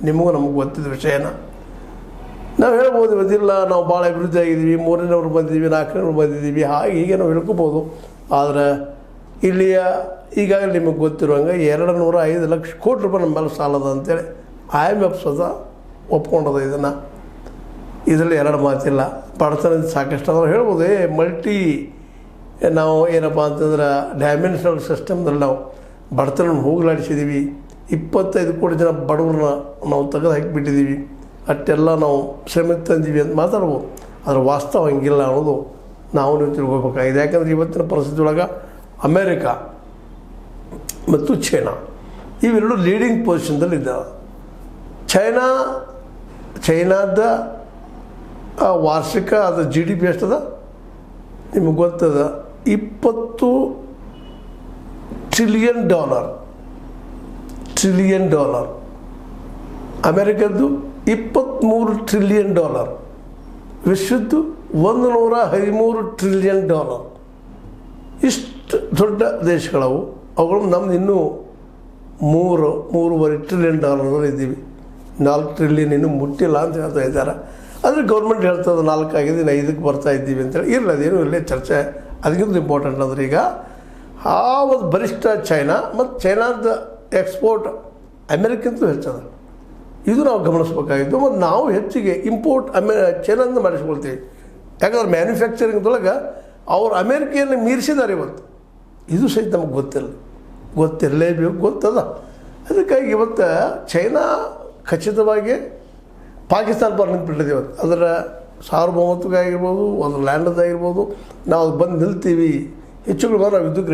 ನಿಮಗೂ ನಮಗೆ ಗೊತ್ತಿದ್ದ ವಿಷಯನ ನಾವು ಹೇಳ್ಬೋದು. ಇವತ್ತಿಲ್ಲ ನಾವು ಭಾಳ ಅಭಿವೃದ್ಧಿ ಆಗಿದ್ದೀವಿ, 3ನೇವ್ರು ಬಂದಿದ್ದೀವಿ, 4ನೇವ್ರು ಬಂದಿದ್ದೀವಿ, ಹಾಗೆ ಹೀಗೆ ನಾವು ಹೇಳ್ಕೋಬೋದು. ಆದರೆ ಇಲ್ಲಿಯ ಈಗಾಗಲೇ ನಿಮಗೆ ಗೊತ್ತಿರುವಂಗೆ 205 ಲಕ್ಷ ಕೋಟಿ ರೂಪಾಯಿ ನಮ್ಮ ಮೇಲೆ ಸಾಲದ ಅಂತೇಳಿ IMF ಸ್ವತಃ ಒಪ್ಕೊಂಡದ. ಇದರಲ್ಲಿ ಎರಡು ಮಾತಿಲ್ಲ. ಬಡತನ ಸಾಕಷ್ಟು ಅಂದ್ರೆ ಹೇಳ್ಬೋದು. ನಾವು ಏನಪ್ಪ ಅಂತಂದ್ರೆ ಡೈಮೆನ್ಷನಲ್ ಸಿಸ್ಟಮ್ದಲ್ಲಿ ನಾವು ಬಡತನ ಹೋಗಲಾಡಿಸಿದ್ದೀವಿ. 25 ಕೋಟಿ ಜನ ಬಡವ್ರನ್ನ ನಾವು ತೆಗೆದು ಹಾಕಿಬಿಟ್ಟಿದ್ದೀವಿ. ಅಷ್ಟೆಲ್ಲ ನಾವು ಶ್ರಮಿಕ ತಂದೀವಿ ಅಂತ ಮಾತಾಡ್ಬೋದು. ಆದರೆ ವಾಸ್ತವ ಹಂಗಿಲ್ಲ ಅನ್ನೋದು ನಾವು ನೀವು ತಿಳ್ಕೊಬೇಕಾಗಿದೆ. ಯಾಕಂದರೆ ಇವತ್ತಿನ ಪರಿಸ್ಥಿತಿ ಒಳಗೆ ಅಮೇರಿಕಾ ಮತ್ತು ಚೈನಾ ಇವೆರಡು ಲೀಡಿಂಗ್ ಪೊಸಿಷನ್ದಲ್ಲಿ ಇದ್ದಾವೆ. ಚೈನಾದ ವಾರ್ಷಿಕ ಅದು GDP ಎಷ್ಟದ ನಿಮಗೆ ಗೊತ್ತದ, $20 ಟ್ರಿಲಿಯನ್. ಅಮೇರಿಕದ್ದು $23 ಟ್ರಿಲಿಯನ್. ವಿಶ್ವದ್ದು $113 ಟ್ರಿಲಿಯನ್. ಇಷ್ಟು ದೊಡ್ಡ ದೇಶಗಳವು. ಅವುಗಳು ನಮ್ದು ಇನ್ನೂ $3.5 ಟ್ರಿಲಿಯನ್ ಇದ್ದೀವಿ. 4 ಟ್ರಿಲಿಯನ್ ಇನ್ನೂ ಮುಟ್ಟಿಲ್ಲ ಅಂತ ಹೇಳ್ತಾ ಇದ್ದಾರೆ. ಆದರೆ ಗೌರ್ಮೆಂಟ್ ಹೇಳ್ತದೆ 4 ಆಗಿದೆ, ಇನ್ನು 5ಕ್ಕೆ ಬರ್ತಾ ಇದ್ದೀವಿ ಅಂತೇಳಿ. ಇರಲಿ, ಅದೇನು ಇಲ್ಲೇ ಚರ್ಚೆ. ಅದಕ್ಕಿಂತ ಇಂಪಾರ್ಟೆಂಟ್ ಅಂದ್ರೆ ಈಗ ಆ ಒಂದು ಬಲಿಷ್ಠ ಚೈನಾ ಮತ್ತು ಚೈನಾದ ಎಕ್ಸ್ಪೋರ್ಟ್ ಅಮೇರಿಕಂತೂ ಹೆಚ್ಚದ. ಇದು ನಾವು ಗಮನಿಸ್ಬೇಕಾಗಿದ್ದು. ಮತ್ತು ನಾವು ಹೆಚ್ಚಿಗೆ ಇಂಪೋರ್ಟ್ ಚೈನಾದಿಂದ ಮಾಡಿಸ್ಕೊಳ್ತೀವಿ. ಯಾಕಂದ್ರೆ ಮ್ಯಾನುಫ್ಯಾಕ್ಚರಿಂಗ್ದೊಳಗೆ ಅವರು ಅಮೇರಿಕೆಯನ್ನು ಮೀರಿಸಿದ್ದಾರೆ ಇವತ್ತು. ಇದು ಸಹಿತ ನಮಗೆ ಗೊತ್ತಿರಲೇಬೇಕು, ಗೊತ್ತದ. ಅದಕ್ಕಾಗಿ ಇವತ್ತು ಚೈನಾ ಖಚಿತವಾಗಿ ಪಾಕಿಸ್ತಾನ ಪರ ನಿಂತುಬಿಟ್ಟಿದೆ. ಇವತ್ತು ಅದರ ಸಾರ್ವಭೌಮತ್ವಕ್ಕಾಗಿರ್ಬೋದು, ಅದರ ಲ್ಯಾಂಡದಾಗಿರ್ಬೋದು, ನಾವು ಬಂದು ನಿಲ್ತೀವಿ, ಹೆಚ್ಚುಗಳು ನಾವು ಯುದ್ಧಕ್ಕೆ